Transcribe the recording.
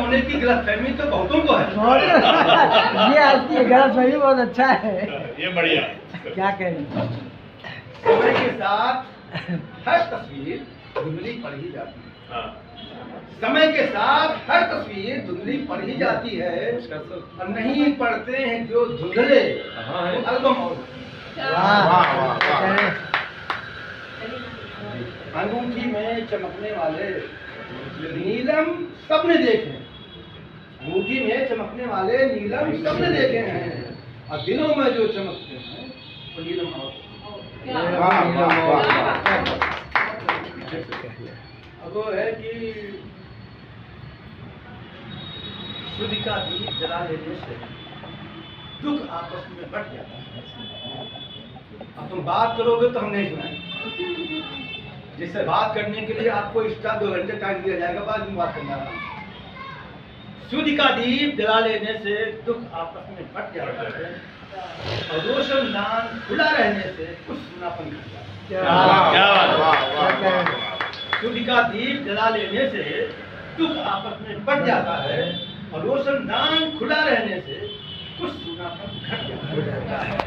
होने की गलतफहमी तो बहुतों को है। ये आपकी गलतफहमी बहुत अच्छा है। ये बढ़िया। क्या कहें? समय के साथ हर तस्वीर धुंधली पड़ ही जाती है। हाँ। समय के साथ हर तस्वीर धुंधली पड़ ही जाती है और नहीं पड़ते हैं जो धुंधले एल्बम और अंगूठी में चमकने वाले नीलम सबने देखे हैं। अंगूठी में चमकने वाले नीलम सबने देखे हैं और दिलों में जो चमकते हैं वो नीलम और अब वो है कि सूर्य का दीप जला लेने से दुख आपस में बढ़ जाता है। अब तुम बात करोगे तो हम नहीं सुनाएंगे। जिससे बात करने के लिए आपको एक्स्ट्रा 2 घंटे टाइम दिया जाएगा, बाद में बात करना। सूर्य का दीप जला लेने से दुख आपस में बढ़ जाता है और रोशनदान खुला रहने से कुछ सुनापन घट जाता है। सूर्य का दीप जला लेने से दुख आपस में बढ़ जाता है और रोशनदान खुला रहने से कुछ सुनापन घट जाता है।